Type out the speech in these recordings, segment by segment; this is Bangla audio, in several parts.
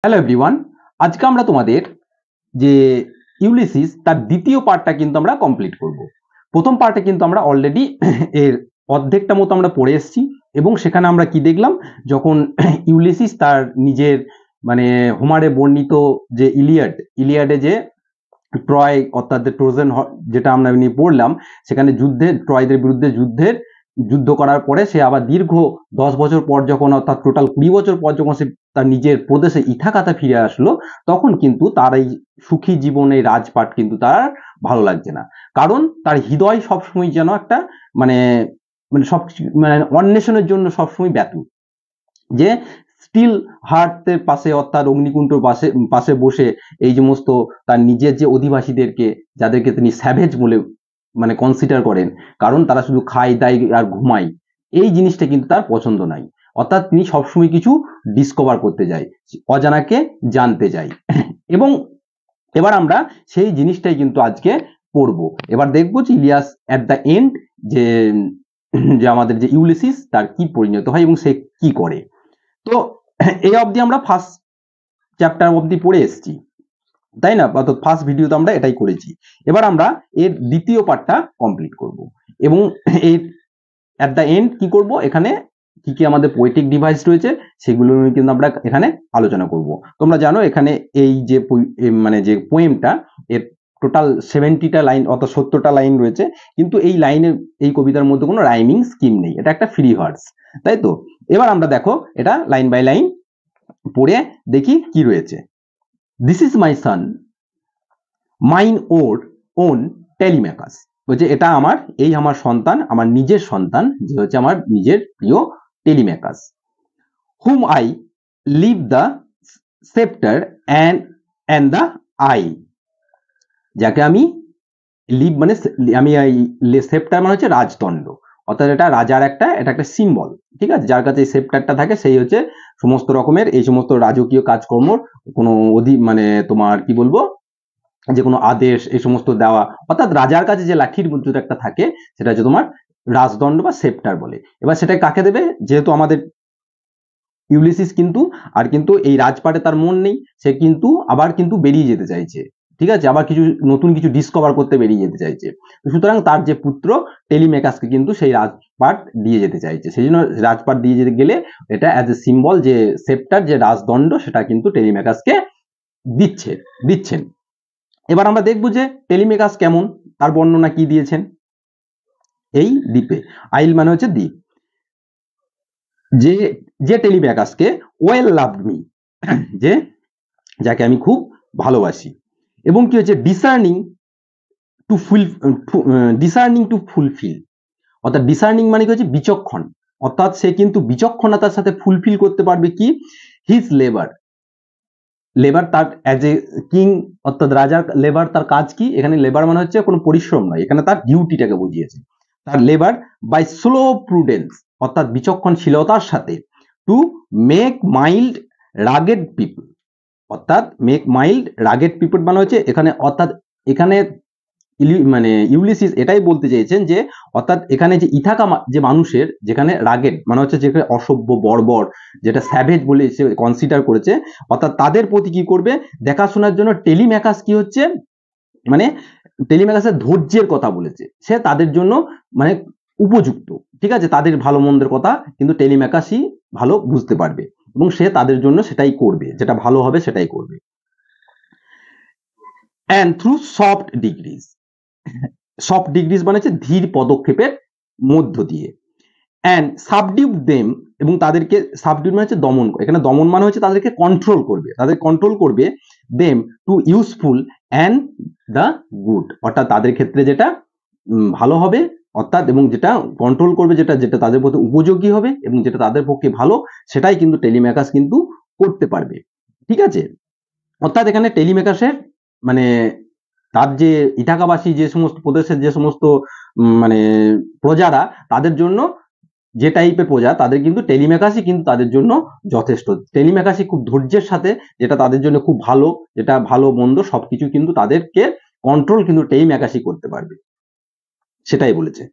হ্যালো এভরিওয়ান, আজকে আমরা তোমাদের যে ইউলিসিস তার দ্বিতীয় পার্টটা কিন্তু আমরা কমপ্লিট করব। প্রথম পার্টে কিন্তু আমরা অলরেডি এর অর্ধেকটা মতো আমরা পড়ে এসেছি এবং সেখানে আমরা কি দেখলাম, যখন ইউলিসিস তার নিজের মানে হোমারে বর্ণিত যে ইলিয়াডে যে ট্রয় অর্থাৎ ট্রোজান যেটা আমরা নিয়ে পড়লাম, সেখানে ট্রয়দের বিরুদ্ধে যুদ্ধ করার পরে সে আবার দীর্ঘ 10 বছর পর যখন, অর্থাৎ টোটাল 20 বছর পর যখন সে তার নিজের প্রদেশে ইথাকাতে ফিরে আসলো, তখন কিন্তু তার এই সুখী জীবনে রাজপাট কিন্তু তার ভালো লাগছে না। কারণ তার হৃদয় সবসময় যেন একটা মানে মানে সব মানে অন্বেষণের জন্য সবসময় ব্যাতুর। যে স্টিল হার্টের পাশে অর্থাৎ অগ্নিকুণ্ডর পাশে বসে এই সমস্ত তার নিজের যে অধিবাসীদেরকে, যাদেরকে তিনি স্যাভেজ বলে মানে কনসিডার করেন, কারণ তারা শুধু খায় দায় আর ঘুমায়, এই জিনিসটা কিন্তু তার পছন্দ নাই। অর্থাৎ তিনি সবসময় কিছু ডিসকভার করতে যায়, অজানাকে জানতে যায়। এবং এবার আমরা সেই জিনিসটাই কিন্তু আজকে পড়বো। এবার দেখবো যে ইলিয়াস অ্যাট দ্য এন্ড যে যে আমাদের যে ইউলিসিস তার কি পরিণত হয় এবং সে কি করে। তো এই অবধি আমরা ফার্স্ট চ্যাপ্টার অবধি পড়ে এসেছি, তাই না? অর্থাৎ ফার্স্ট ভিডিওতে আমরা এটাই করেছি। এবার আমরা এর দ্বিতীয় পার্টটা কমপ্লিট করব এবং এর অ্যাট দ্য এন্ড কি করব, এখানে কি কি আমাদের পোয়েটিক ডিভাইস রয়েছে সেগুলো নিয়ে কিন্তু আমরা এখানে আলোচনা করব। তোমরা জানো এখানে এই যে মানে যে পোয়েমটা, এর টোটাল 70টা লাইন অর্থাৎ 70টা লাইন রয়েছে, কিন্তু এই লাইনের এই কবিতার মধ্যে কোনো রাইমিং স্কিম নেই, এটা একটা ফ্রি ভার্স, তাই তো? এবার আমরা দেখো এটা লাইন বাই লাইন পড়ে দেখি কি রয়েছে। This is my son, mine own Telemachus. বলছে এটা আমার সন্তান, আমার নিজের সন্তান, যে হচ্ছে আমার নিজের প্রিয় Telemachus. Hmm I leave the sceptre and the আই, যাকে আমি লিভ মানে আমি সেপ্টার মানে হচ্ছে রাজদণ্ড, অর্থাৎ এটা রাজার এটা একটা সিম্বল, ঠিক আছে? যার কাছে এই সেপ্টারটা থাকে সেই হচ্ছে সমস্ত রকমের এই সমস্ত রাজকীয় কাজকর্ম, কোনো মানে তোমার কি বলবো, যে কোনো আদেশ এই সমস্ত দেওয়া, অর্থাৎ রাজার কাছে যে লাঠির মধ্যে একটা থাকে সেটা হচ্ছে তোমার রাজদণ্ড বা সেপ্টার বলে। এবার সেটা কাকে দেবে? যেহেতু আমাদের ইউলিসিস কিন্তু কিন্তু এই রাজপাটে তার মন নেই, সে কিন্তু আবার কিন্তু বেরিয়ে যেতে চাইছে, ঠিক আছে? আবার নতুন কিছু ডিসকভার করতে বেরিয়ে যেতে চাইছে। সুতরাং তার যে পুত্র টেলিমেকাসকে কিন্তু সেই রাজপাট দিয়ে যেতে চাইছে, সেই জন্য রাজপাট দিয়ে যেতে গেলে এটা অ্যাজ এ সিম্বল যে সেপ্টার যে রাজদণ্ড সেটা কিন্তু টেলিমেকাসকে দিচ্ছেন। এবার আমরা দেখব যে টেলিমেকাস কেমন, তার বর্ণনা কি দিয়েছেন। এই দ্বীপে, আইল মানে হচ্ছে দ্বীপ, যে টেলিমেকাসকে ওয়েল লাভড মি, যাকে আমি খুব ভালোবাসি, এবং কি হচ্ছে ডিসার্নিং টু ফুলফিল, অর্থাৎ ডিসার্নিং মানে কি হচ্ছে বিচক্ষণ, অর্থাৎ সে কিন্তু বিচক্ষণতার সাথে ফুলফিল করতে পারবে কি হিজ লেবার তার অ্যাজ এ কিং, অর্থাৎ রাজার লেবার তার কাজ কি, এখানে লেবার মানে হচ্ছে কোনো পরিশ্রম নয়, এখানে তার ডিউটিটাকে বুঝিয়েছে। তার লেবার বাই স্লো প্রুডেন্স, অর্থাৎ বিচক্ষণশীলতার সাথে, to make mild rugged people, অর্থাৎ মেক মাইল্ড রাগেড পিপল মানে হচ্ছে এখানে, অর্থাৎ এখানে মানে ইউলিসিস এটাই বলতে চেয়েছেন যে অর্থাৎ এখানে যে ইথাকা যে মানুষের, যেখানে রাগেড মানে হচ্ছে যেখানে অসভ্য বর্বর, যেটা স্যাভেজ বলে সে কনসিডার করেছে, অর্থাৎ তাদের প্রতি কি করবে দেখাশোনার জন্য টেলিম্যাকাস কি হচ্ছে মানে টেলিম্যাকাসের ধৈর্যের কথা বলেছে, সে তাদের জন্য মানে উপযুক্ত, ঠিক আছে? তাদের ভালো মন্দের কথা কিন্তু টেলিম্যাকাসই ভালো বুঝতে পারবে এবং সে তাদের জন্য সেটাই করবে, যেটা ভালো হবে সেটাই করবে। অ্যান্ড থ্রু সফট ডিগ্রিজ মানে হচ্ছে ধীর পদক্ষেপের মধ্য দিয়ে, অ্যান্ড সাবডিউড দেম, এবং তাদেরকে সাবডিউড মানে হচ্ছে দমন, এখানে দমন মানে হচ্ছে তাদেরকে কন্ট্রোল করবে, them to useful and the good, অর্থাৎ তাদের ক্ষেত্রে যেটা ভালো হবে, অর্থাৎ এবং যেটা কন্ট্রোল করবে, যেটা তাদের প্রতি উপযোগী হবে এবং যেটা তাদের পক্ষে ভালো, সেটাই কিন্তু টেলিম্যাকাস কিন্তু করতে পারবে, ঠিক আছে? অর্থাৎ এখানে টেলিম্যাকাসের মানে তার যে ইথাকাবাসী যে সমস্ত প্রদেশের যে সমস্ত মানে প্রজারা, তাদের জন্য যে টাইপের প্রজা, তাদের কিন্তু টেলিম্যাকাসই কিন্তু তাদের জন্য যথেষ্ট। টেলিম্যাকাসই খুব ধৈর্যের সাথে, যেটা তাদের জন্য খুব ভালো, যেটা ভালো মন্দ সবকিছু কিন্তু তাদেরকে কন্ট্রোল কিন্তু টেলিম্যাকাসই করতে পারবে, সেটাই বলেছে।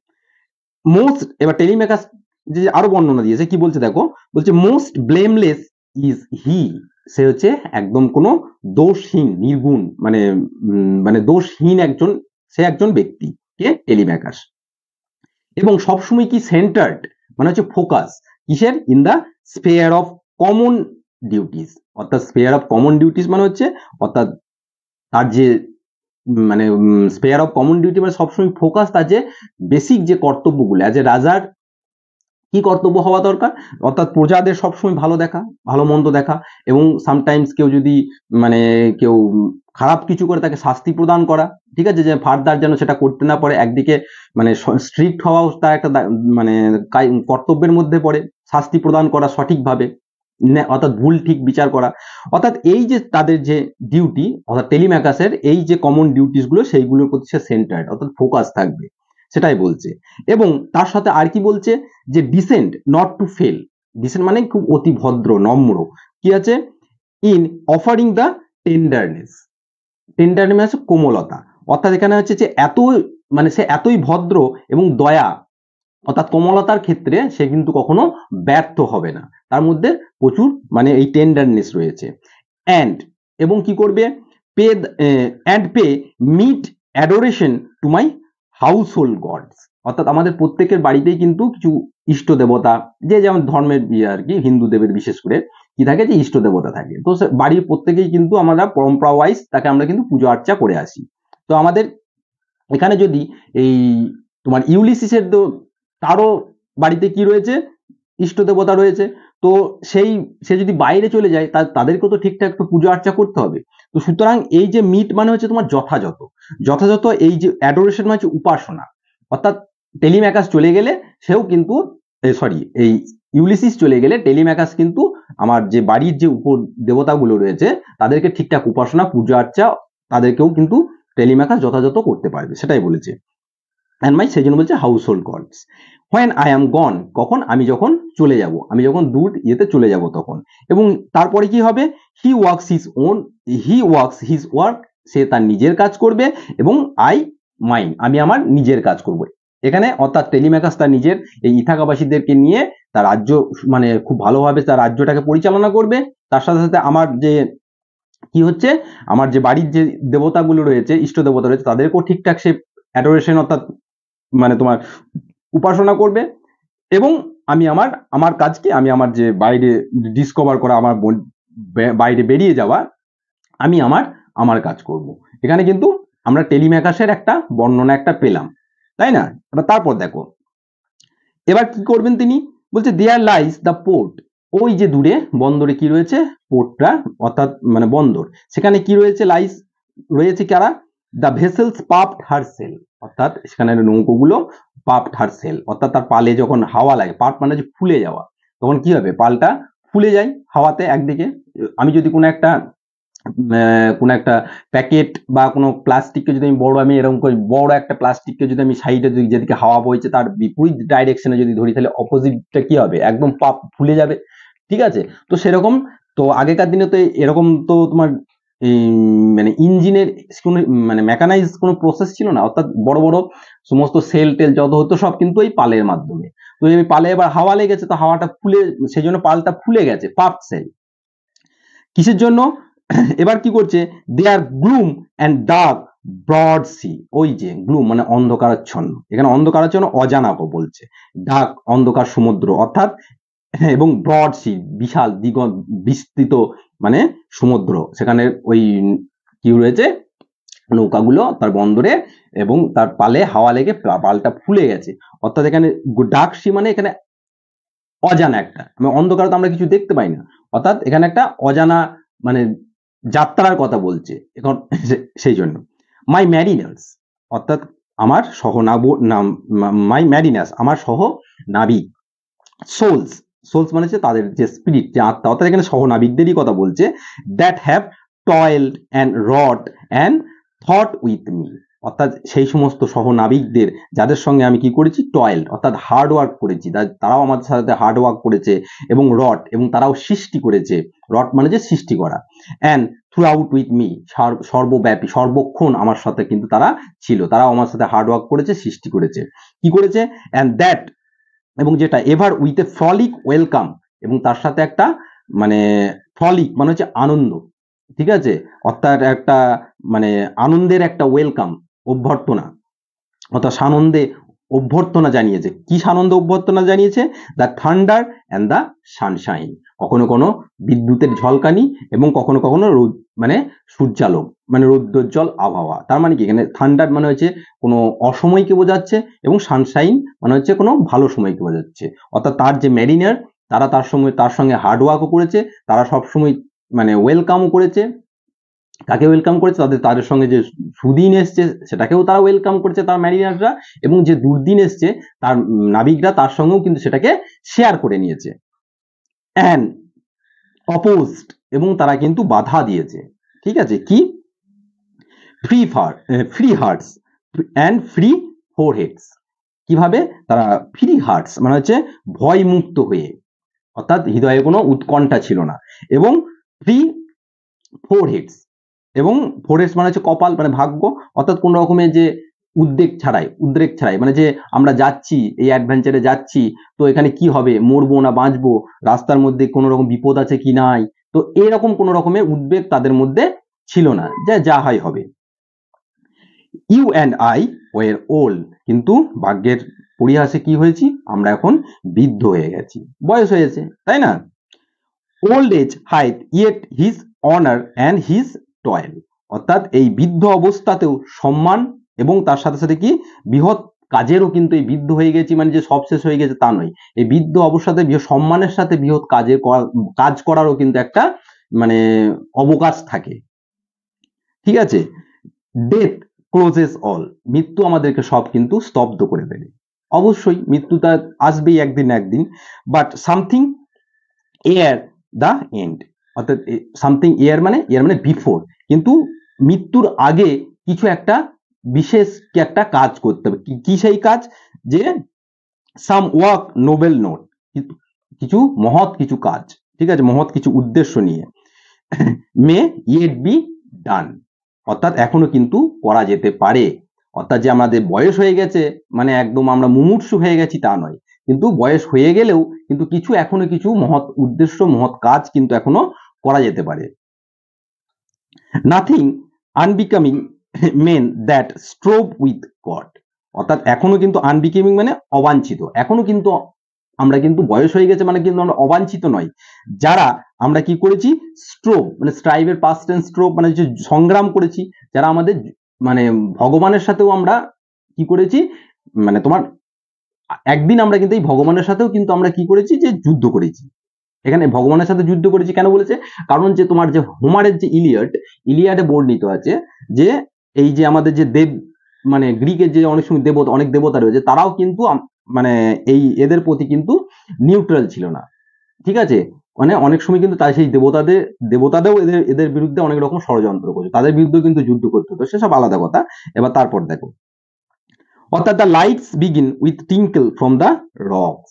এবার টেলিম্যাকাস যে আরো বর্ণনা দিয়েছে, কি বলছে দেখো, বলছে মোস্ট ব্লেমলেস ইজ হি, সে হচ্ছে একদম কোনো দোষহীন নির্গুণ মানে দোষহীন সে একজন ব্যক্তি কে টেলিম্যাকাস। এবং সবসময় কি সেন্টার্ড মানে হচ্ছে ফোকাস কিসের in the sphere of common duties, অর্থাৎ স্পেয়ার অফ কমন ডিউটিস মানে হচ্ছে অর্থাৎ তার যে মানে স্পেয়ার অফ কমন ডিউটি মানে সবসময় ফোকাস তার যে বেসিক যে কর্তব্যগুলো অ্যাজ এ রাজার কি কর্তব্য হওয়া দরকার, অর্থাৎ প্রজাদের সবসময় ভালো দেখা, ভালো মন্দ দেখা, এবং সামটাইমস কেউ যদি মানে কেউ খারাপ কিছু করে তাকে শাস্তি প্রদান করা, ঠিক আছে, যে ফার্দার যেন সেটা করতে না পারে। একদিকে মানে স্ট্রিক্ট হওয়াও তার একটা মানে কর্তব্যের মধ্যে পড়ে, শাস্তি প্রদান করা সঠিকভাবে, অর্থাৎ ভুল ঠিক বিচার করা। অর্থাৎ এই যে তাদের যে ডিউটি অর্থাৎ টেলিম্যাকাসের এই যে কমন ডিউটিস গুলো সেইগুলোর প্রতি সে সেন্টার্ড অর্থাৎ ফোকাস থাকবে, সেটাই বলছে। এবং তার সাথে আর কি বলছে যে decent not to fail, decent মানে খুব অতি ভদ্র নম্র, কি আছে in offering the tenderness, tenderness মানে কোমলতা, অর্থাৎ এখানে হচ্ছে যে মানে সে এতই ভদ্র এবং দয়া অর্থাৎ কোমলতার ক্ষেত্রে সে কিন্তু কখনো ব্যর্থ হবে না, তার মধ্যে প্রচুর মানে এই টেন্ডারনেস রয়েছে। অ্যান্ড এবং কি করবে pay meet adoration to my household gods, অর্থাৎ আমাদের প্রত্যেকের বাড়িতেই কিন্তু কিছু ইষ্ট দেবতা, যে যেমন ধর্মের আর কি হিন্দু দেবের বিশেষ করে কি থাকে যে ইষ্ট দেবতা থাকে, তো বাড়ির প্রত্যেকেই কিন্তু আমরা পরম্পরা ওয়াইজ তাকে আমরা কিন্তু পুজো আর্চা করে আসি। তো আমাদের এখানে যদি এই তোমার ইউলিসিসের তারও বাড়িতে কি রয়েছে ইষ্ট দেবতা রয়েছে, তো সে যদি বাইরে চলে যায় তাদেরকেও তো ঠিকঠাক তো পুজো আর্চা করতে হবে। তো সুতরাং এই যে মিট মানে হচ্ছে তোমার যথাযথ এই যে অ্যাডোরেশন মানে হচ্ছে উপাসনা, অর্থাৎ টেলিম্যাকাস চলে গেলে সেও কিন্তু এই ইউলিসিস চলে গেলে টেলিম্যাকাস কিন্তু আমার যে বাড়ির যে উপ দেবতাগুলো রয়েছে তাদেরকে ঠিকঠাক উপাসনা পূজা আর্চা তাদেরকেও কিন্তু টেলিম্যাকাস যথাযথ করতে পারবে, সেটাই বলেছে। অ্যান্ড মাই সেই জন্য বলছে household gods when I am gone, কখন আমি যখন চলে যাব, আমি যখন দূর ইয়েতে চলে যাব তখন। এবং তারপরে কি হবে হি ওয়ার্কস হিজ ওয়ার্ক, সে তার নিজের কাজ করবে, এবং আমি আমার নিজের কাজ করব। এখানে অর্থাৎ টেলিম্যাকাস তার নিজের এই ইথাকাবাসীদেরকে নিয়ে তার রাজ্য মানে খুব ভালোভাবে তার রাজ্যটাকে পরিচালনা করবে, তার সাথে সাথে আমার যে কি হচ্ছে আমার যে বাড়ির যে দেবতাগুলো রয়েছে ইষ্ট দেবতা রয়েছে তাদেরকেও ঠিকঠাক সে অ্যাডোরেশন অর্থাৎ মানে তোমার উপাসনা করবে। এবং আমি আমার কাজকে আমি আমার যে বাইরে ডিসকভার করা আমার বাইরে বেরিয়ে যাওয়া আমি আমার কাজ করব। এখানে কিন্তু আমরা টেলিম্যাকাসের একটা বর্ণনা একটা পেলাম, তাই না? এবার তারপর দেখো এবার কি করবেন তিনি, বলছে দেয়ার লাইস দ্য পোর্ট, ওই যে দূরে বন্দরে কি রয়েছে পোর্টটা অর্থাৎ মানে বন্দর, সেখানে কি রয়েছে রয়েছে কারা দ্য ভেসেলস পাফড হারসেল, অর্থাৎ সেখানে নৌকোগুলো পাফড হারসেল অর্থাৎ তার পালে যখন হাওয়া লাগে, পাফ মানে যে ফুলে যাওয়া, তখন কি হবে পালটা ফুলে যায় হাওয়াতে। একদিকে আমি যদি কোনো একটা প্যাকেট বা কোনো প্লাস্টিককে যদি আমি এরকম করি, বড় একটা প্লাস্টিককে যদি আমি সাইডে যেদিকে হাওয়া বইছে তার বিপরীত ডাইরেকশনে যদি ধরি তাহলে অপোজিটটা কি হবে একদম পাপ ফুলে যাবে, ঠিক আছে? তো সেরকম তো আগেকার দিনে তো এরকম তো তোমার মানে ইঞ্জিনের কোনো মানে মেকানাইজ কোনো প্রসেস ছিল না, অর্থাৎ বড় বড় সমস্ত সেল টেল যত হতো সব কিন্তু এই পালের মাধ্যমে। তো এই পালে এবার হাওয়া লেগেছে তো হাওয়াটা ফুলে সেই জন্য পালটা ফুলে গেছে পাপ সেল। কিসের জন্য? এবার কি করছে they are gloom and dark broad sea, ওই যে গ্লুম মানে অন্ধকারাচ্ছন্ন, এখানে অন্ধকারাচ্ছন্ন অজানাকে বলছে, ডার্ক অন্ধকার সমুদ্র অর্থাৎ এবং ব্রড সি বিশাল বিস্তৃত মানে সমুদ্র, সেখানে ওই কি রয়েছে নৌকাগুলো তার বন্দরে এবং তার পালে হাওয়া লেগে পালটা ফুলে গেছে। অর্থাৎ এখানে ডার্ক সি মানে এখানে অজানা একটা মানে অন্ধকারে তো আমরা কিছু দেখতে পাই না, অর্থাৎ এখানে একটা অজানা মানে যাত্রার কথা বলছে এখন সেই জন্য। মাই ম্যারিনার্স অর্থাৎ আমার মাই ম্যারিনার্স আমার সহ নাবিক, সোলস মানে হচ্ছে তাদের যে স্পিরিট যে আত্মা, অর্থাৎ এখানে সহ নাবিকদেরই কথা বলছে, that have toiled and wrought and thought with me, অর্থাৎ সেই সমস্ত সহনাবিকদের যাদের সঙ্গে আমি কি করেছি টয়েল অর্থাৎ হার্ড ওয়ার্ক করেছি, তারাও আমাদের সাথে হার্ড ওয়ার্ক করেছে এবং রট এবং তারাও সৃষ্টি করেছে, রট মানে যে সৃষ্টি করা, and throughout with me সর্বব্যাপী সর্বক্ষণ আমার সাথে কিন্তু তারা ছিল, তারাও আমার সাথে হার্ড ওয়ার্ক করেছে সৃষ্টি করেছে, কি করেছে অ্যান্ড দ্যাট এবং যেটা এভার উইথ এ ফ্রলিক ওয়েলকাম এবং তার সাথে একটা মানে ফ্রলিক মানে হচ্ছে আনন্দ, ঠিক আছে, অর্থাৎ একটা মানে আনন্দের একটা ওয়েলকাম, অভ্যর্থনা, অর্থাৎ সানন্দে অভ্যর্থনা জানিয়েছে। কি সানন্দে অভ্যর্থনা জানিয়েছে? The thunder and the Sunshine, কখনো কোনো বিদ্যুতের ঝলকানি এবং কখনো কখনো রোদ মানে সূর্যালোক মানে রৌদ্রোজ্জ্বল আবহাওয়া। তার মানে কি, এখানে থান্ডার মানে হচ্ছে কোনো অসময়কে বোঝাচ্ছে এবং সানশাইন মানে হচ্ছে কোনো ভালো সময়কে বোঝাচ্ছে। অর্থাৎ তার যে ম্যারিনার, তারা তার সঙ্গে হার্ডওয়ার্কও করেছে, তারা সবসময় মানে ওয়েলকামও করেছে। কাকে ওয়েলকাম করেছে? তাদের সঙ্গে যে সুদিন এসছে সেটাকেও তারা ওয়েলকাম করেছে তার ম্যারিনাররা, এবং যে দুর্দিন এসছে তার নাবিকরা তার সঙ্গেও কিন্তু সেটাকে শেয়ার করে নিয়েছে। অ্যান্ড অপোজড, এবং তারা কিন্তু বাধা দিয়েছে। ঠিক আছে, কি? Free hearts and free foreheads. কিভাবে? তারা ফ্রি হার্টস মানে হচ্ছে ভয় মুক্ত হয়ে, অর্থাৎ হৃদয়ে কোনো উৎকণ্ঠা ছিল না, এবং ফ্রি ফোরহেডস, এবং ফোরহেডস মানে হচ্ছে কপাল মানে ভাগ্য, অর্থাৎ কোন রকমের যে উদ্বেগ ছাড়াই মানে যে আমরা যাচ্ছি এই অ্যাডভেঞ্চারে যাচ্ছি, তো এখানে কি হবে, মরবো না বাঁচবো, রাস্তার মধ্যে কোনো রকম বিপদ আছে কি নাই, তো এরকম কোন রকমের উদ্বেগ তাদের মধ্যে ছিল না, যা হয় হবে। You and I were old, কিন্তু ভাগ্যের পরিহাসে কি হয়েছি, আমরা এখন বৃদ্ধ হয়ে গেছি, বয়স হয়েছে, তাই না? Old age hath yet his honour and his toil, অর্থাৎ এই বৃদ্ধ অবস্থাতেও সম্মান এবং তার সাথে সাথে কি বৃহৎ কাজেরও, কিন্তু এই বৃদ্ধ হয়ে গেছি মানে যে সব শেষ হয়ে গেছে তা নয়, এই বৃদ্ধ অবস্থাতে সম্মানের সাথে বৃহৎ কাজ করারও কিন্তু একটা মানে অবকাশ থাকে। ঠিক আছে, ডেথ ক্লোজেস অল, মৃত্যু আমাদেরকে সব কিন্তু স্তব্ধ করে দেবে। অবশ্যই মৃত্যুটা আসবেই একদিন একদিন, but something air the end, অর্থাৎ সামথিং এয়ার মানে বিফোর, কিন্তু মৃত্যুর আগে কিছু একটা বিশেষ কি একটা কাজ করতে হবে। কি সেই কাজ? যে সাম ওয়ার্ক নোবেল নোট, কিছু মহৎ কিছু কাজ, ঠিক আছে, মহৎ কিছু উদ্দেশ্য নিয়ে, মে ইয়েট বি ডান, অর্থাৎ এখনো কিন্তু করা যেতে পারে। অর্থাৎ যে আমাদের বয়স হয়ে গেছে মানে একদম আমরা মুমূর্ষু হয়ে গেছি তা নয়, কিন্তু বয়স হয়ে গেলেও কিন্তু এখনো কিছু মহৎ উদ্দেশ্য, মহৎ কাজ কিন্তু এখনো করা যেতে পারে। Nothing unbecoming men that strove with god, অর্থাৎ এখনো কিন্তু আনবিকামিং মানে অবাঞ্ছিত, এখনো কিন্তু আমরা কিন্তু বয়স হয়ে গেছে মানে কিন্তু আমরা অবাঞ্ছিত নয়, যারা আমরা কি করেছি, স্ট্রোভ মানে স্ট্রাইভের পাস্ট টেন্স স্ট্রোভ মানে যে সংগ্রাম করেছি, যারা আমাদের মানে ভগবানের সাথেও আমরা কি করেছি, মানে তোমার একদিন আমরা কিন্তু এই ভগবানের সাথেও কিন্তু আমরা কি করেছি, যে যুদ্ধ করেছি। এখানে ভগবানের সাথে যুদ্ধ করেছি কেন বলেছে? কারণ যে তোমার যে হোমারের যে ইলিয়াডে বর্ণিত আছে যে এই যে আমাদের যে দেব মানে গ্রিকের যে অনেক সময় অনেক দেবতা রয়েছে, তারাও কিন্তু মানে এই এদের প্রতি কিন্তু নিউট্রাল ছিল না। ঠিক আছে, মানে অনেক সময় কিন্তু তাই সেই দেবতাদেরও এদের বিরুদ্ধে অনেক রকম ষড়যন্ত্র করছে, তাদের বিরুদ্ধে কিন্তু যুদ্ধ করতে হতো, সেসব আলাদা কথা। এবার তারপর দেখো, অর্থাৎ the lights begin with টিঙ্কল from the rocks,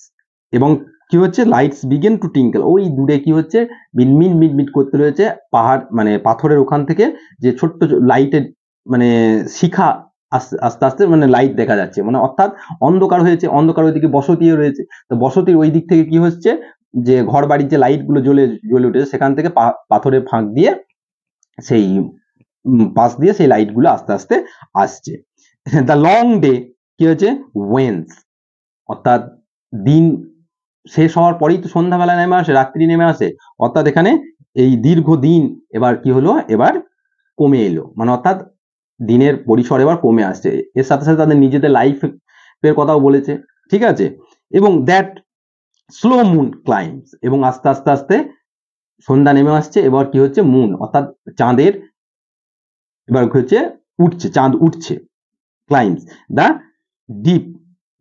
এবং কি হচ্ছে, লাইটস বিগিন টু টিঙ্কল, ওই দূরে কি হচ্ছে, মিনমিন মিটমিট করতে রয়েছে পাহাড় মানে পাথরের ওখান থেকে যে ছোট্ট লাইটের মানে শিখা আস্তে আস্তে আস্তে মানে লাইট দেখা যাচ্ছে, মানে অর্থাৎ অন্ধকার হয়েছে, অন্ধকার ওইদিকে বসতিও রয়েছে, তো বসতির ওই দিক থেকে কি হচ্ছে, যে ঘর বাড়ির যে লাইট গুলো জ্বলে উঠেছে সেখান থেকে পাথরের ফাঁক দিয়ে সেই পাশ দিয়ে সেই লাইট গুলো আস্তে আস্তে আসছে। দ্য লং ডে কি হচ্ছে, ওয়েন্স, অর্থাৎ দিন শেষ হওয়ার পরেই তো সন্ধ্যাবেলা নেমে আসে, রাত্রি নেমে আসে, অর্থাৎ এখানে এই দীর্ঘ দিন এবার কি হলো, এবার কমে এলো, মানে অর্থাৎ দিনের পরিসর এবার কমে আসছে, এর সাথে সাথে তাদের নিজেদের লাইফের কথাও বলেছে। ঠিক আছে, এবং দ্যাট স্লো মুন ক্লাইম্বস, এবং আস্তে আস্তে আস্তে সন্ধ্যা নেমে আসছে, এবার কি হচ্ছে, মুন অর্থাৎ চাঁদের এবার হচ্ছে উঠছে, চাঁদ উঠছে, ক্লাইম্বস দ্য ডিপ,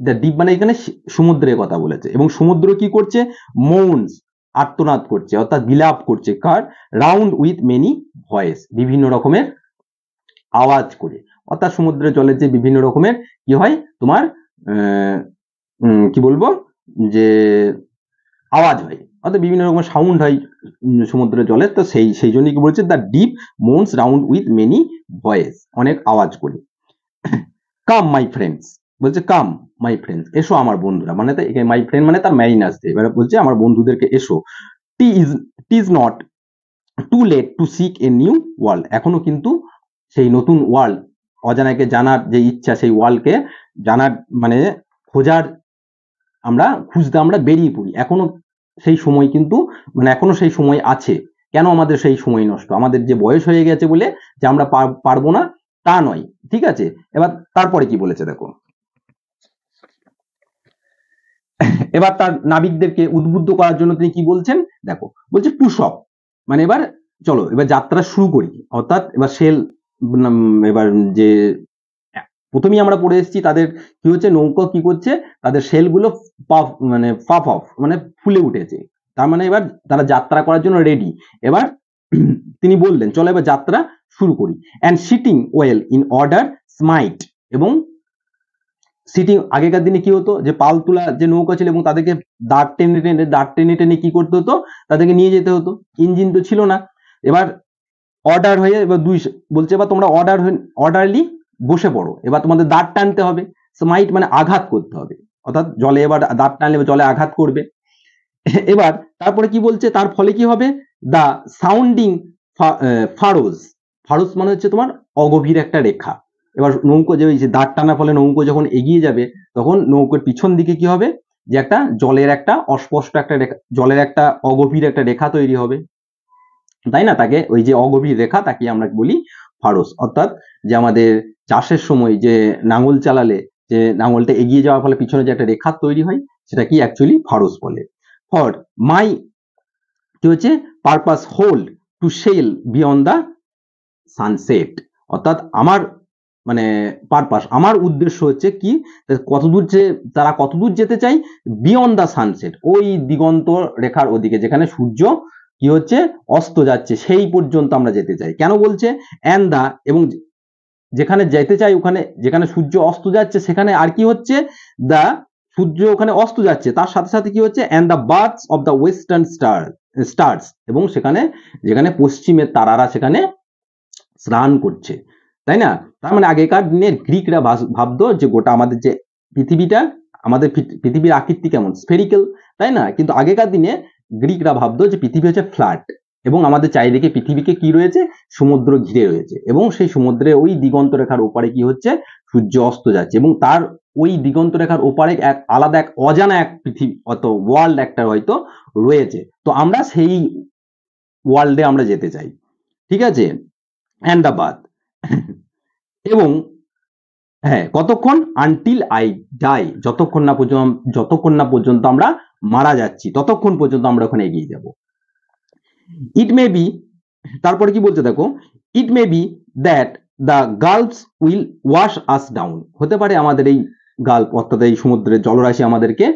দ্য ডিপ মানে এখানে সমুদ্রের কথা বলেছে, এবং সমুদ্র কি করছে, মৌনস আর্তনাদ করছে, অর্থাৎ বিলাপ করছে, কার রাউন্ড উইথ মেনি ভয়েস, বিভিন্ন রকমের আওয়াজ করে, অর্থাৎ সমুদ্রের জলের যে বিভিন্ন রকমের কি হয় তোমার কি বলবো, যে আওয়াজ হয়, অর্থাৎ বিভিন্ন রকমের সাউন্ড হয় সমুদ্রের জলের, তো সেই জন্য কি বলছে, the deep moans round with many voice, অনেক আওয়াজ করে। কাম মাই ফ্রেন্ডস, বলছে কাম মাই ফ্রেন্ডস, এসো আমার বন্ধুরা, মানে মাই ফ্রেন্ড মানে তার ম্যারিনার্স, এবারে বলছে আমার বন্ধুদেরকে এসো। It is not too late to seek a new world, এখনো কিন্তু সেই নতুন ওয়ার্ল্ড, অজানাকে জানার যে ইচ্ছা, সেই ওয়ার্ল্ডকে জানার মানে খোঁজার খুঁজতে আমরা বেরিয়ে পড়ি। এখনো সেই সময় কিন্তু মানে এখনো সেই সময় আছে। কেন আমাদের সেই সময় নষ্ট? আমাদের যে বয়স হয়ে গেছে বলে যে আমরা পারবো না তা নয়, ঠিক আছে। এবার তারপরে কি বলেছে দেখো, এবার তার নাবিকদেরকে উদ্বুদ্ধ করার জন্য তিনি কি বলছেন দেখো, বলছে পুশ অফ, মানে এবার চলো এবার যাত্রা শুরু করি। অর্থাৎ এবার সেল এবার যে প্রথমেই আমরা পড়ে এসেছি তাদের কি হচ্ছে, নৌকা কি করছে, তাদের সেলগুলো পাফ মানে পাফ অফ মানে ফুলে উঠেছে, তার মানে এবার তারা যাত্রা করার জন্য রেডি। এবার তিনি বললেন চলো এবার যাত্রা শুরু করি। And sitting well in order smite, এবং সিটিং আগেকার দিনে কি হতো, যে পাল তোলা যে নৌকা ছিল এবং তাদেরকে দাঁড় টেনে টেনে কি করতে হতো, তাদেরকে নিয়ে যেতে হতো, ইঞ্জিন তো ছিল না। এবার অর্ডার হয়ে এবার বলছে এবার তোমরা অর্ডারলি বসে পড়ো, এবার তোমাদের দাঁড় টানতে হবে। স্মাইট মানে আঘাত করতে হবে, অর্থাৎ জলে এবার দাঁড় টানলে জলে আঘাত করবে। এবার তারপরে কি বলছে, তার ফলে কি হবে, দা সাউন্ডিং ফারোজ, ফারোজ মানে হচ্ছে তোমার অগভীর একটা রেখা। এবার নৌকো যে ওই যে দাঁড় টানার ফলে নৌকো যখন এগিয়ে যাবে তখন নৌকোর পিছন দিকে কি হবে, যে একটা জলের একটা অস্পষ্ট একটা রেখা, জলের একটা অগভীর একটা রেখা তৈরি হবে, তাই না। তাকে ওই যে অগভীর রেখা তাকে আমরা বলি ফারস। অর্থাৎ যে আমাদের চাষের সময় যে নাঙল চালালে যে নাঙলটা এগিয়ে যাওয়ার ফলে পিছনে যে একটা রেখা তৈরি হয় সেটা কি অ্যাকচুয়ালি ফারস বলে। ফর মাই কি হচ্ছে purpose hold to sail beyond the sunset, অর্থাৎ আমার মানে পারপাস, আমার উদ্দেশ্য হচ্ছে কি, কতদূর যে তারা কতদূর যেতে চাই, বিয়ন্ড দ্য সানসেট, ওই দিগন্ত রেখার ওদিকে যেখানে সূর্য কি হচ্ছে অস্ত যাচ্ছে সেই পর্যন্ত আমরা যেতে চাই। কেন বলছে অ্যান্ড দা, এবং যেখানে যেতে চাই ওখানে যেখানে সূর্য অস্ত যাচ্ছে সেখানে আর কি হচ্ছে, দা সূর্য ওখানে অস্ত যাচ্ছে, তার সাথে সাথে কি হচ্ছে and the baths of the western stars, এবং সেখানে যেখানে পশ্চিমের তারারা সেখানে স্নান করছে, তাই না। তার মানে আগেকার দিনের গ্রিকরা ভাবতো যে গোটা আমাদের যে পৃথিবীটা, আমাদের পৃথিবীর আকৃতি কেমন, স্ফেরিক্যাল, তাই না। কিন্তু আগেকার দিনে গ্রিকরা ভাবতো যে পৃথিবী হচ্ছে ফ্ল্যাট, এবং আমাদের চারিদিকে পৃথিবীকে কি রয়েছে, সমুদ্র ঘিরে রয়েছে, এবং সেই সমুদ্রে ওই দিগন্ত রেখার ওপারে কি হচ্ছে, সূর্য অস্ত যাচ্ছে, এবং তার ওই দিগন্ত রেখার ওপারে এক আলাদা এক অজানা এক পৃথিবী অত ওয়ার্ল্ড একটা হয়তো রয়েছে, তো আমরা সেই ওয়ার্ল্ডে আমরা যেতে চাই, ঠিক আছে। অ্যান্ড দা বাদ এবং হ্যাঁ কতক্ষণ, আনটিল আই ডাই, যতক্ষণ না পর্যন্ত আমরা মারা যাচ্ছি ততক্ষণ পর্যন্ত আমরা ওখানে এগিয়ে যাব। ইট মে বি, তারপরে কি বলছে দেখো, it may be that the gulfs will wash us down, হতে পারে আমাদের এই গাল্ফ অর্থাৎ এই সমুদ্রের জলরাশি আমাদেরকে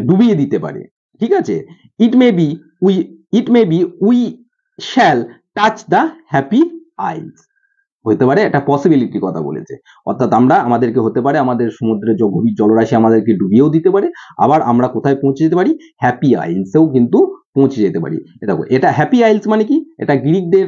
ডুবিয়ে দিতে পারে, ঠিক আছে। It may be we we shall touch the happy আইস, হতে পারে একটা পসিবিলিটি কথা বলেছে, অর্থাৎ আমাদেরকে হতে পারে আমাদের সমুদ্রের গভীর জলরাশি আমাদেরকে ডুবিয়েও দিতে পারে, আবার আমরা কোথায় পৌঁছে যেতে পারি, হ্যাপি আইলসেও কিন্তু পৌঁছে যেতে পারি। দেখো এটা হ্যাপি আইলস মানে কি, এটা গ্রিকদের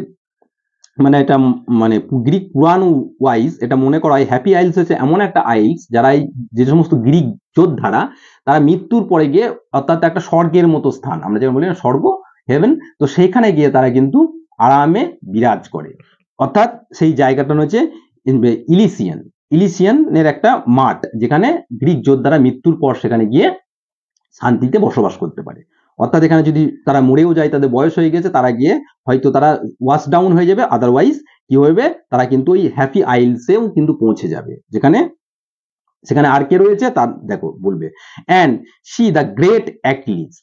মানে এটা মানে গ্রিক পুরাণ ওয়াইজ এটা মনে করা হয় হ্যাপি আইলস হচ্ছে এমন একটা আইলস যারা যে সমস্ত গ্রিক যোদ্ধারা তারা মৃত্যুর পরে গিয়ে, অর্থাৎ একটা স্বর্গের মতো স্থান, আমরা যেমন বলি না স্বর্গ, হেভেন, তো সেইখানে গিয়ে তারা কিন্তু আরামে বিরাজ করে, অর্থাৎ সেই জায়গাটা হচ্ছে ইলিসিয়ানের একটা মাঠ, যেখানে গ্রিক যোদ্ধারা মৃত্যুর পর সেখানে গিয়ে শান্তিতে বসবাস করতে পারে। অর্থাৎ এখানে যদি তারা মরেও যায়, তাদের বয়স হয়ে গেছে, তারা গিয়ে হয়তো তারা ওয়াশ ডাউন হয়ে যাবে, আদারওয়াইজ কি হবে, তারা কিন্তু ওই হ্যাপি আইলসেও কিন্তু পৌঁছে যাবে, যেখানে সেখানে আর কে রয়েছে তার দেখো বলবে। And she the great Achilles,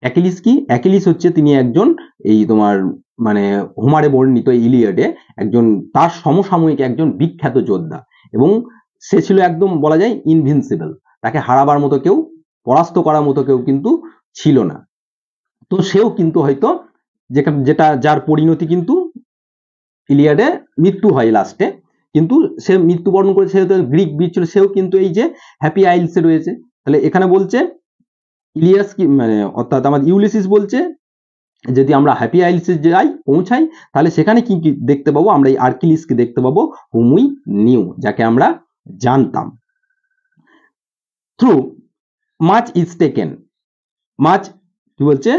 Achilles কি, অ্যাকিলিস হচ্ছে তিনি একজন এই তোমার মানে হোমারে বর্ণিত ইলিয়াডে একজন তার সমসাময়িক একজন বিখ্যাত যোদ্ধা, এবং সে ছিল একদম বলা যায় ইনভিনসিবল, তাকে হারাবার মতো কেউ, পরাস্ত করার মতো কেউ কিন্তু ছিল না। তো সেও কিন্তু হয়তো যেটা যার পরিণতি কিন্তু ইলিয়াডে মৃত্যু হয় লাস্টে, কিন্তু সে মৃত্যুবরণ করেছে, সেহেতু গ্রিক বীর ছিল, সেও কিন্তু এই যে হ্যাপি আইলসে রয়েছে। তাহলে এখানে বলছে ইলিয়াস কি মানে অর্থাৎ আমার ইউলিসিস বলছে যদি আমরা হ্যাপি আইলসে যাই পৌঁছাই, তাহলে সেখানে কি কি দেখতে পাবো, আমরা এই আর্কিলিসকে দেখতে পাবো, হুম উই নিউ, যাকে আমরা জানতাম। Through much is taken, much কি বলছে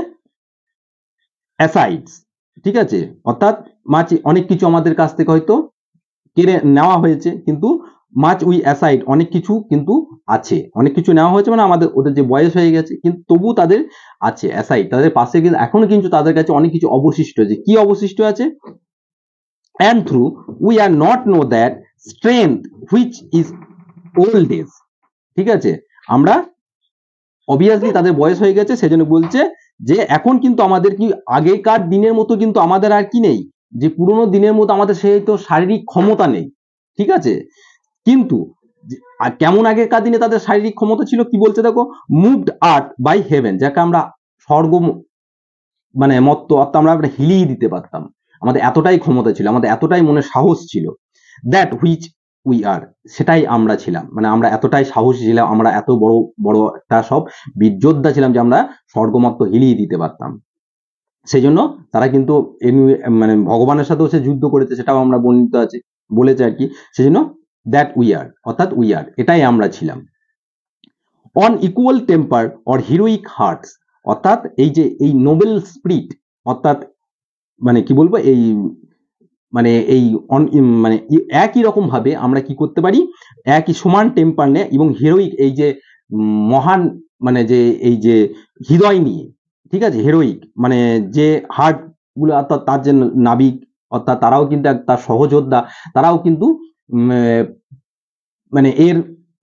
অ্যাসাইডস, ঠিক আছে, অর্থাৎ মাছ অনেক কিছু আমাদের কাছ থেকে হয়তো কেড়ে নেওয়া হয়েছে, কিন্তু মাছ উই অ্যাসাইড অনেক কিছু কিন্তু আছে, অনেক কিছু নেওয়া হয়েছে মানে আমাদের ওদের যে বয়স হয়ে গেছে, কিন্তু তবু তাদের আছে অ্যাসাইড, তাদের পাশে কিন্তু এখনো কিন্তু তাদের কাছে অনেক কিছু অবশিষ্ট আছে। কি অবশিষ্ট আছে? and through we are not know that strength which is old age, ঠিক আছে, আমরা অবভিয়াসলি তাদের বয়স হয়ে গেছে সেজন্য বলছে যে এখন কিন্তু আমাদের কি আগেকার দিনের মতো কিন্তু আমাদের আর কি নেই, যে পুরোনো দিনের মতো আমাদের সেই তো শারীরিক ক্ষমতা নেই, ঠিক আছে, কিন্তু কেমন আগেকার দিনে তাদের শারীরিক ক্ষমতা ছিল, কি বলছে দেখো, মুভড আর্ট বাই হেভেন, যাকে আমরা স্বর্গ মানে মত্ত, অর্থাৎ আমরা হিলিয়ে দিতে পারতাম, আমাদের এতটাই ক্ষমতা ছিল, আমাদের এতটাই মনে সাহস ছিল, দ্যাট হুইচ উই আর, সেটাই আমরা ছিলাম, মানে আমরা এতটাই সাহসী ছিলাম, আমরা এত বড় বড় একটা সব বীরযোদ্ধা ছিলাম যে আমরা স্বর্গমত্ত হিলিয়ে দিতে পারতাম। সেই জন্য তারা কিন্তু মানে ভগবানের সাথেও সে যুদ্ধ করেছে, সেটাও আমরা বর্ণিত আছে, বলেছে আর কি, সেই জন্য দ্যাট উই আর, অর্থাৎ উই আর, এটাই আমরা ছিলাম। On equal temper or heroic hearts, অর্থাৎ এই যে এই নোবেল স্পিরিট, অর্থাৎ মানে কি বলবো, এই মানে এই মানে একই রকম ভাবে আমরা কি করতে পারি, একই সমান টেম্পার নিয়ে এবং হিরোইক, এই যে মহান মানে যে এই যে হৃদয় নিয়ে, ঠিক আছে, হিরোইক মানে যে হার্ট গুলো, অর্থাৎ তার যে নাবিক, অর্থাৎ তারাও কিন্তু তার সহযোদ্ধা, তারাও কিন্তু মানে এর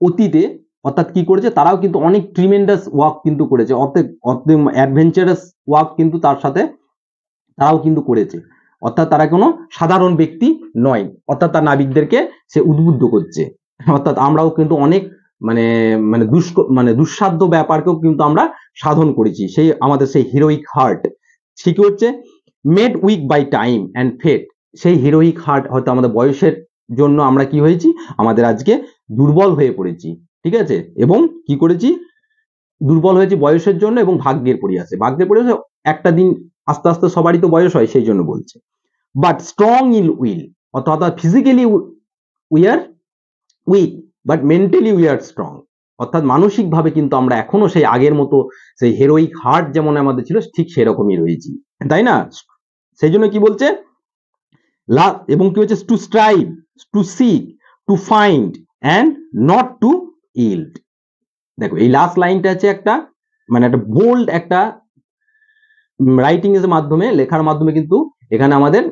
অতীতে অর্থাৎ কি করেছে, তারাও কিন্তু অনেক ট্রিমেন্ডাস ওয়ার্ক কিন্তু করেছে, অর্থাৎ অ্যাডভেঞ্চারাস ওয়ার্ক কিন্তু তার সাথে তারাও কিন্তু করেছে, অর্থাৎ তারা কোনো সাধারণ ব্যক্তি নয়, অর্থাৎ তার নাবিকদেরকে সে উদ্বুদ্ধ করছে, অর্থাৎ আমরাও কিন্তু অনেক মানে মানে দুঃসাধ্য ব্যাপারকেও কিন্তু আমরা সাধন করেছি, সেই আমাদের সেই হিরোইক হার্ট, সে কি হচ্ছে, made weak by time and fate, সেই হিরোইক হার্ট হয়তো আমাদের বয়সের জন্য আমরা কি হয়েছি, আমাদের আজকে দুর্বল হয়ে পড়েছি, ঠিক আছে, এবং কি করেছি, দুর্বল হয়েছে বয়সের জন্য এবং ভাগ্যের পরিহাসে, ভাগ্যের পরিহাসে একটা দিন আস্তে আস্তে সবারই তো বয়স হয়, সেই জন্য বলছে, বাট স্ট্রং ইন উইল, অর্থাৎ physically we are weak but mentally we are strong, অর্থাৎ মানসিকভাবে কিন্তু আমরা এখনো সেই আগের মতো সেই হেরোইক হার্ট যেমন আমাদের ছিল ঠিক সেরকমই রয়েছি, তাই না, সেই জন্য কি বলছে, এবং কি হচ্ছে, to strive, to seek, to find and not to yield. দেখো এই লাস্ট লাইনটা আছে একটা মানে একটা বোল্ড একটা রাইটিং এর মাধ্যমে, লেখার মাধ্যমে কিন্তু এখানে আমাদের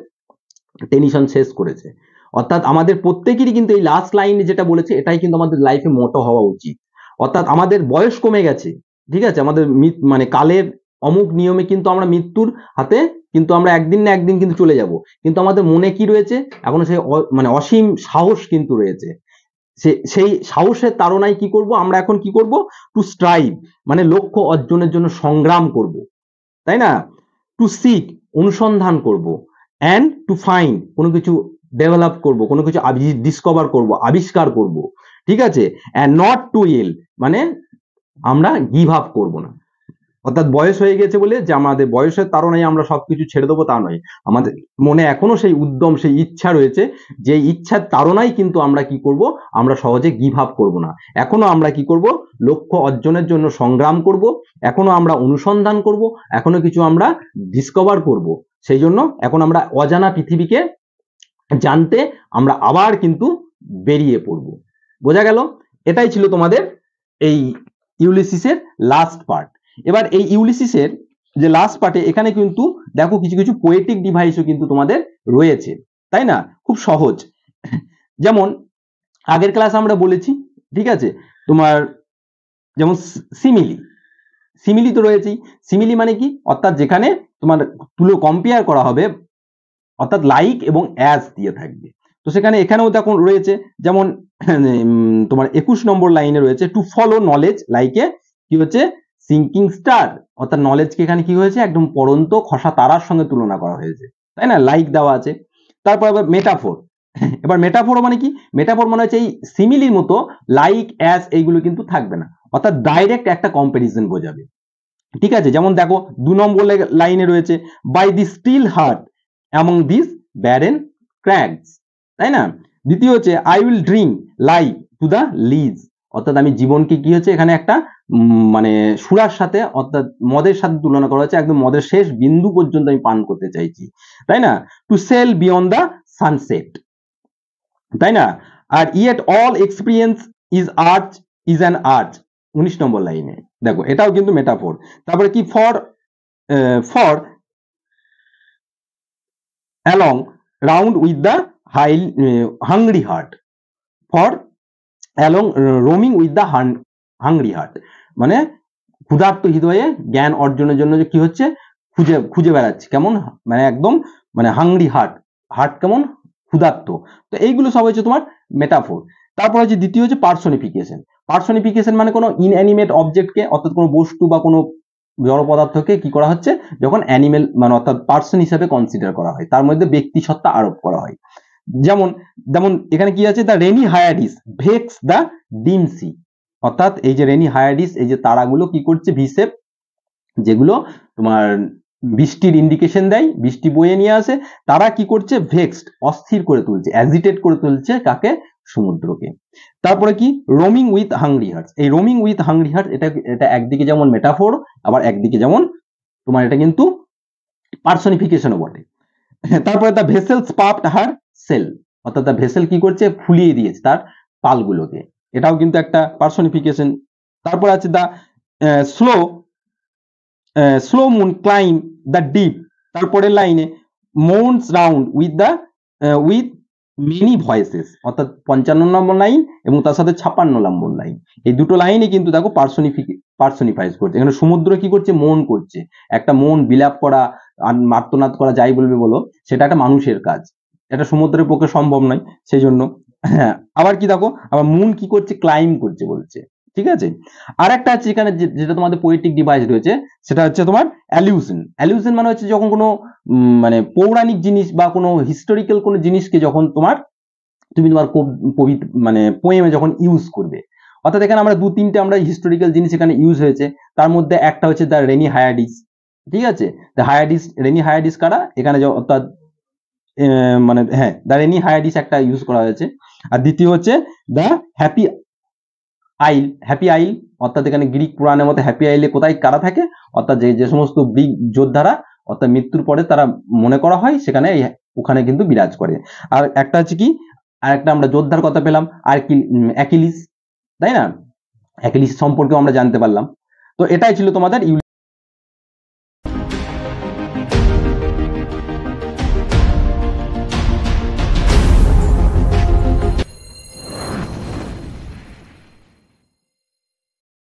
টেনশন শেষ করেছে, অর্থাৎ আমাদের প্রত্যেকেরই কিন্তু এই লাস্ট লাইনে যেটা বলেছে এটাই কিন্তু আমাদের লাইফে মোটো হওয়া উচিত, অর্থাৎ আমাদের বয়স কমে গেছে, ঠিক আছে, আমাদের মানে কালের অমুক নিয়মে কিন্তু আমরা মৃত্যুর হাতে কিন্তু আমরা একদিন না একদিন কিন্তু চলে যাব, কিন্তু আমাদের মনে কি রয়েছে, এখনো সেই মানে অসীম সাহস কিন্তু রয়েছে, সেই সাহসের তাড়নায় কি করব আমরা, এখন কি করব, টু স্ট্রাইভ মানে লক্ষ্য অর্জনের জন্য সংগ্রাম করব, তাই না, টু সিক অনুসন্ধান করব, অ্যান্ড টু ফাইন্ড কোনো কিছু ডেভেলপ করব, কোনো কিছু ডিসকভার করব, আবিষ্কার করব, ঠিক আছে, অ্যান্ড নট টু ইল মানে আমরা গিভ আপ করব না, অর্থাৎ বয়স হয়ে গেছে বলে যে আমাদের বয়সের তাড়নায় আমরা সবকিছু ছেড়ে দেবো তা নয়, আমাদের মনে এখনো সেই উদ্যম সেই ইচ্ছা রয়েছে, যে ইচ্ছার তাড়নায় কিন্তু আমরা কি করব, আমরা সহজে গিভ আপ করব না, এখনো আমরা কি করব, লক্ষ্য অর্জনের জন্য সংগ্রাম করব, এখনো আমরা অনুসন্ধান করব, এখনো কিছু আমরা ডিসকভার করব, সেই জন্য এখন আমরা অজানা পৃথিবীকে জানতে আমরা আবার কিন্তু বেরিয়ে পড়ব। বোঝা গেল? এটাই ছিল তোমাদের এই ইউলিসিসের লাস্ট পার্ট। এবার এই ইউলিসিসের যে লাস্ট পার্টে এখানে কিন্তু দেখো কিছু কিছু পোয়েটিক ডিভাইসও কিন্তু তোমাদের রয়েছে, তাই না, খুব সহজ, যেমন আগের ক্লাস আমরা বলেছি, ঠিক আছে, তোমার যেমন সিমিলি, সিমিলি তো রয়েছেই, সিমিলি মানে কি, অর্থাৎ যেখানে তোমার তুলো কম্পেয়ার করা হবে, অর্থাৎ লাইক এবং অ্যাজ দিয়ে থাকবে, তো সেখানে এখানেও দেখো রয়েছে, যেমন তোমার 21 নম্বর লাইনে রয়েছে, টু ফলো নলেজ লাইকে কি হচ্ছে, সিঙ্কিং স্টার, অর্থাৎ নলেজকে এখানে কি হয়েছে, একদম পড়ন্ত খসা তারার সঙ্গে তুলনা করা হয়েছে, তাই না, লাইক দেওয়া আছে। তারপর আবার মেটাফোর, এবার মেটাফোর মানে কি, মেটাফোর মানে হচ্ছে এই সিমিলির মতো লাইক অ্যাজ এইগুলো কিন্তু থাকবে না, অর্থাৎ ডাইরেক্ট একটা কম্পারিজন বোঝাবে, ঠিক আছে, যেমন দেখো 2 নম্বর লাইনে রয়েছে, by the still heart among this barren crags, তাই না, দ্বিতীয় হচ্ছে I will drink like to the lees, অর্থাৎ আমি জীবনকে কি হচ্ছে এখানে একটা মানে সুরার সাথে অর্থাৎ মদের সাথে তুলনা করা হচ্ছে, একদম মদের শেষ বিন্দু পর্যন্ত আমি পান করতে চাইছি, তাই না? To sail beyond the sunset, তাই না? আর yet all experience is art is an art, 19 নম্বর লাইনে দেখো, এটাও কিন্তু মেটাফোর। তারপরে কি, for for along round with the hungry heart, for along roaming with the hungry heart, মানে ক্ষুধার্ত হৃদয়ে জ্ঞান অর্জনের জন্য যে কি হচ্ছে, খুঁজে খুঁজে বেড়াচ্ছে, কেমন, মানে একদম মানে হাংরি হার্ট, হার্ট কেমন, ক্ষুধার্ত। তো এইগুলো সব হচ্ছে তোমার মেটাফোর। তারপর হচ্ছে দ্বিতীয় হচ্ছে পার্সনিফিকেশন। পার্সনিফিকেশন মানে কোনো ইনঅ্যানিমেট অবজেক্টকে, অর্থাৎ কোনো বস্তু বা কোনো জড় পদার্থকে কি করা হচ্ছে, যখন অ্যানিমেল মানে অর্থাৎ পার্সন হিসাবে কনসিডার করা হয়, তার মধ্যে ব্যক্তি সত্তা আরোপ করা হয়। যেমন যেমন এখানে কি আছে, দ্য রেনি হায়াডিস ভেক্স দ্য ডিম সি, অর্থাৎ এই যে রেনি হায়াডিস, এই যে তারাগুলো কি করছে, ভিসেপ যেগুলো তোমার বৃষ্টির ইন্ডিকেশন দেয়, বৃষ্টি বয়ে নিয়ে আসে, তারা কি করছে, ভেক্সড অস্থির করে তুলছে, অ্যাজিটেট করে তুলছে কাকে, সমুদ্রকে। তারপরে কি, রোমিং উইথ হাংরি হার্টস, এই রোমিং উইথ হাংরি হার্টস এটা এটা একদিকে যেমন মেটাফোর, আবার একদিকে যেমন তোমার এটা কিন্তু পার্সনিফিকেশনও বটে। তারপরে দ্য ভেসেল স্পাফড হার সেল, অর্থাৎ দ্য ভেসেল কি করছে, ফুলিয়ে দিয়েছে তার পালগুলোকে, এটাও কিন্তু একটা পার্সনিফিকেশন। তারপর আছে the slow slow moon climb the deep, তারপরের লাইনে moans round with the with many voices, অর্থাৎ 55 নম্বর লাইন এবং তার সাথে 56 নম্বর লাইন, এই দুটো লাইনে কিন্তু দেখো পার্সনিফাইজ করছে। এখানে সমুদ্র কি করছে, মন করছে, একটা মন বিলাপ করা আর মার্তনাদ করা যাই বলবে বলো, সেটা একটা মানুষের কাজ, এটা সমুদ্রের পক্ষে সম্ভব নয়, সেই জন্য। হ্যাঁ, আবার কি দেখো, আবার মুন কি করছে, ক্লাইম করছে বলছে, ঠিক আছে। আর একটা আছে এখানে যেটা তোমাদের পোয়েটিক ডিভাইস রয়েছে, সেটা হচ্ছে তোমার অ্যালিউশন। অ্যালিউশন মানে হচ্ছে যখন কোনো মানে পৌরাণিক জিনিস বা কোনো হিস্টোরিক্যাল কোনো জিনিসকে যখন তুমি তোমার মানে পোয়েমে যখন ইউজ করবে, অর্থাৎ এখানে আমরা 2-3টে আমরা হিস্টোরিক্যাল জিনিস এখানে ইউজ হয়েছে, তার মধ্যে একটা হচ্ছে দ্য রেনি হায়াডিস, ঠিক আছে। দ্য হায়াডিস, রেনি হায়াডিস কারা এখানে, অর্থাৎ মানে হ্যাঁ, দ্য রেনি হায়াডিস একটা ইউজ করা হয়েছে। আর দ্বিতীয় হচ্ছে দ্য হ্যাপি আইল, হ্যাপি আইল, অর্থাৎ এখানে গ্রিক পুরাণের মতো হ্যাপি আইলে কোথায় কারা থাকে, অর্থাৎ যে সমস্ত গ্রিক যোদ্ধারা অর্থাৎ মৃত্যুর পরে তারা মনে করা হয় সেখানে ওখানে কিন্তু বিরাজ করে। আর একটা হচ্ছে কি, আর একটা আমরা যোদ্ধার কথা পেলাম, আর কি অ্যাকিলিস, তাই না, অ্যাকিলিস সম্পর্কেও আমরা জানতে পারলাম। তো এটাই ছিল তোমাদের